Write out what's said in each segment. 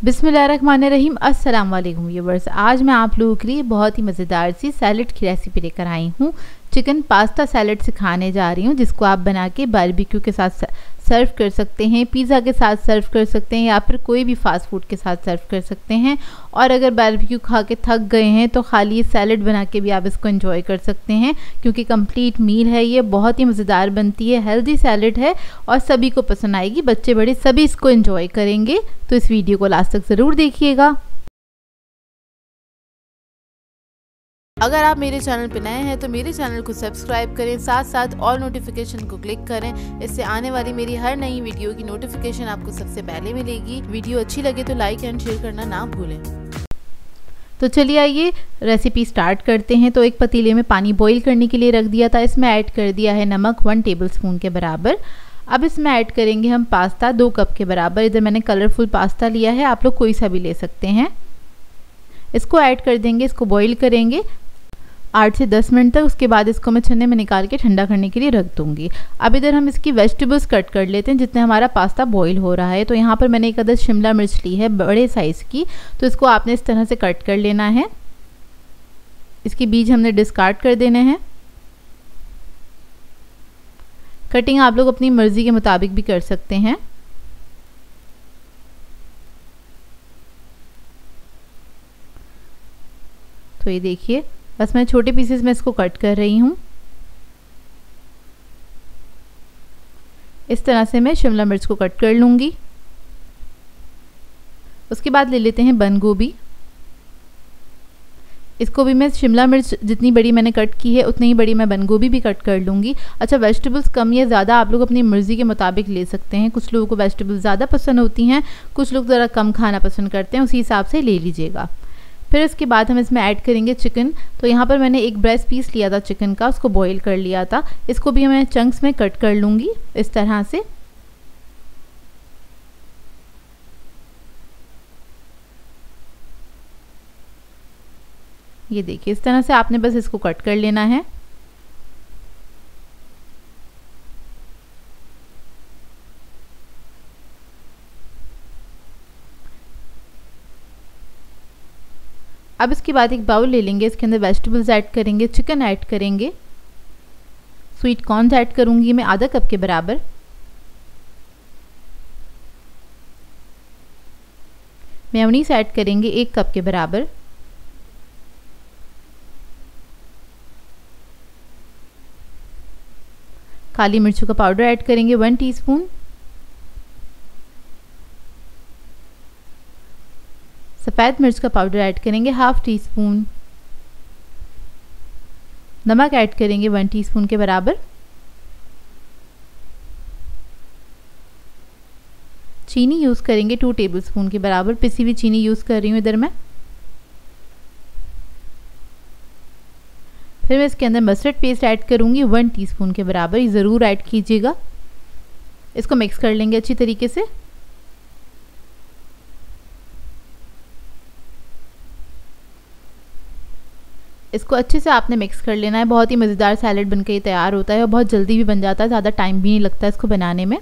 बिस्मिल्लाहिर्रहमानिर्रहीम। अस्सलाम वालेकुम व्यूअर्स। आज मैं आप लोगों के लिए बहुत ही मज़ेदार सी सैलड की रेसिपी लेकर आई हूँ। चिकन पास्ता सैलड सिखाने जा रही हूँ, जिसको आप बना के बारबेक्यू के साथ सर्व कर सकते हैं, पिज़्ज़ा के साथ सर्व कर सकते हैं या फिर कोई भी फास्ट फूड के साथ सर्व कर सकते हैं। और अगर बारबेक्यू खा के थक गए हैं तो खाली सैलड बना के भी आप इसको एंजॉय कर सकते हैं, क्योंकि कंप्लीट मील है ये। बहुत ही मज़ेदार बनती है, हेल्दी सैलड है और सभी को पसंद आएगी। बच्चे बड़े सभी इसको एंजॉय करेंगे, तो इस वीडियो को लास्ट तक ज़रूर देखिएगा। अगर आप मेरे चैनल पर नए हैं तो मेरे चैनल को सब्सक्राइब करें, साथ साथ ऑल नोटिफिकेशन को क्लिक करें। इससे आने वाली मेरी हर नई वीडियो की नोटिफिकेशन आपको सबसे पहले मिलेगी। वीडियो अच्छी लगे तो लाइक एंड शेयर करना ना भूलें। तो चलिए आइए रेसिपी स्टार्ट करते हैं। तो एक पतीले में पानी बॉईल करने के लिए रख दिया था, इसमें ऐड कर दिया है नमक 1 टेबलस्पून के बराबर। अब इसमें ऐड करेंगे हम पास्ता 2 कप के बराबर। इधर मैंने कलरफुल पास्ता लिया है, आप लोग कोई सा भी ले सकते हैं। इसको ऐड कर देंगे, इसको बॉईल करेंगे 8 से 10 मिनट तक। उसके बाद इसको मैं छन्ने में निकाल के ठंडा करने के लिए रख दूंगी। अब इधर हम इसकी वेजिटेबल्स कट कर लेते हैं, जितने हमारा पास्ता बॉईल हो रहा है। तो यहाँ पर मैंने एक अदद शिमला मिर्च ली है बड़े साइज़ की, तो इसको आपने इस तरह से कट कर लेना है। इसके बीज हमने डिस्कार्ड कर देने हैं। कटिंग आप लोग अपनी मर्ज़ी के मुताबिक भी कर सकते हैं। तो ये देखिए, बस मैं छोटे पीसेस में इसको कट कर रही हूँ। इस तरह से मैं शिमला मिर्च को कट कर लूँगी। उसके बाद ले लेते हैं बंद गोभी। इसको भी मैं शिमला मिर्च जितनी बड़ी मैंने कट की है उतनी ही बड़ी मैं बंद गोभी भी कट कर लूँगी। अच्छा, वेजिटेबल्स कम या ज़्यादा आप लोग अपनी मर्ज़ी के मुताबिक ले सकते हैं। कुछ लोगों को वेजिटेबल्स ज़्यादा पसंद होती हैं, कुछ लोग ज़रा कम खाना पसंद करते हैं, उसी हिसाब से ले लीजिएगा। फिर इसके बाद हम इसमें ऐड करेंगे चिकन। तो यहाँ पर मैंने एक ब्रेस्ट पीस लिया था चिकन का, उसको बॉईल कर लिया था। इसको भी मैं चंक्स में कट कर लूँगी इस तरह से। ये देखिए, इस तरह से आपने बस इसको कट कर लेना है। अब इसके बाद एक बाउल ले लेंगे, इसके अंदर वेजिटेबल्स ऐड करेंगे, चिकन ऐड करेंगे, स्वीट कॉर्न ऐड करूंगी मैं आधा कप के बराबर। मेयोनीज ऐड करेंगे 1 कप के बराबर। काली मिर्चों का पाउडर ऐड करेंगे 1 टीस्पून। सफ़ेद मिर्च का पाउडर ऐड करेंगे 1/2 टीस्पून। नमक ऐड करेंगे 1 टीस्पून के बराबर। चीनी यूज़ करेंगे 2 टेबलस्पून के बराबर। पिसी हुई चीनी यूज़ कर रही हूँ इधर मैं। फिर मैं इसके अंदर मस्टर्ड पेस्ट ऐड करूँगी 1 टीस्पून के बराबर। ये ज़रूर ऐड कीजिएगा। इसको मिक्स कर लेंगे अच्छी तरीके से। इसको अच्छे से आपने मिक्स कर लेना है। बहुत ही मज़ेदार सैलड बनके ये तैयार होता है और बहुत जल्दी भी बन जाता है, ज़्यादा टाइम भी नहीं लगता इसको बनाने में।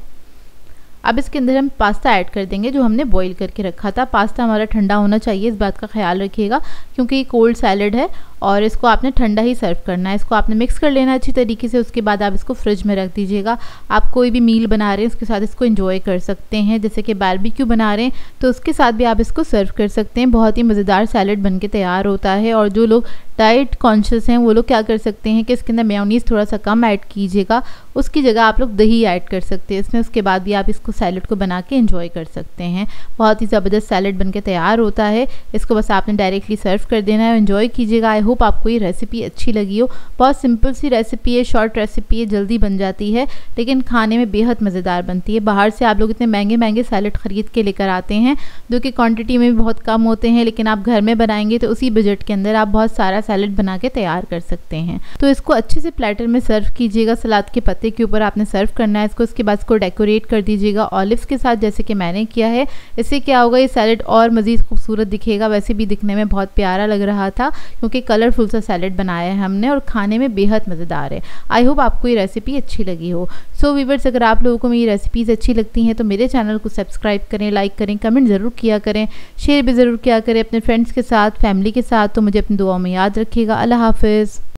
अब इसके अंदर हम पास्ता ऐड कर देंगे जो हमने बॉईल करके रखा था। पास्ता हमारा ठंडा होना चाहिए, इस बात का ख्याल रखिएगा, क्योंकि ये कोल्ड सैलड है और इसको आपने ठंडा ही सर्व करना है। इसको आपने मिक्स कर लेना है अच्छी तरीके से। उसके बाद आप इसको फ्रिज में रख दीजिएगा। आप कोई भी मील बना रहे हैं उसके साथ इसको एंजॉय कर सकते हैं, जैसे कि बारबेक्यू बना रहे हैं तो उसके साथ भी आप इसको सर्व कर सकते हैं। बहुत ही मज़ेदार सैलड बनके तैयार होता है। और जो लोग डाइट कॉन्शियस हैं वो लोग क्या कर सकते हैं कि इसके अंदर मेयोनीज़ थोड़ा सा कम ऐड कीजिएगा, उसकी जगह आप लोग दही ऐड कर सकते हैं इसमें। उसके बाद भी आप इसको सैलड को बना के एंजॉय कर सकते हैं। बहुत ही ज़बरदस्त सैलड बनके तैयार होता है। इसको बस आपने डायरेक्टली सर्व कर देना है, एंजॉय कीजिएगा। आई होप आपको ये रेसिपी अच्छी लगी हो। बहुत सिंपल सी रेसिपी है, शॉर्ट रेसिपी है, जल्दी बन जाती है, लेकिन खाने में बेहद मज़ेदार बनती है। बाहर से आप लोग इतने महंगे महंगे सैलड ख़रीद के लेकर आते हैं जो कि क्वांटिटी में भी बहुत कम होते हैं, लेकिन आप घर में बनाएंगे तो उसी बजट के अंदर आप बहुत सारा सैलड बना के तैयार कर सकते हैं। तो इसको अच्छे से प्लेटर में सर्व कीजिएगा। सलाद के पत्ते के ऊपर आपने सर्व करना है इसको। इसके बाद इसको डेकोरेट कर दीजिएगा ऑलिव्स के साथ, जैसे कि मैंने किया है। इससे क्या होगा, ये सैलड और मज़ीद खूबसूरत दिखेगा। वैसे भी दिखने में बहुत प्यारा लग रहा था क्योंकि कलर कलरफुल सा सैलेड बनाया है हमने और खाने में बेहद मज़ेदार है। आई होप आपको ये रेसिपी अच्छी लगी हो। सो वीवर्स, अगर आप लोगों को मेरी रेसिपीज़ अच्छी लगती हैं तो मेरे चैनल को सब्सक्राइब करें, लाइक करें, कमेंट ज़रूर किया करें, शेयर भी ज़रूर किया करें अपने फ्रेंड्स के साथ, फैमिली के साथ। तो मुझे अपनी दुआओं में याद रखिएगा। अल्लाह हाफ़िज़।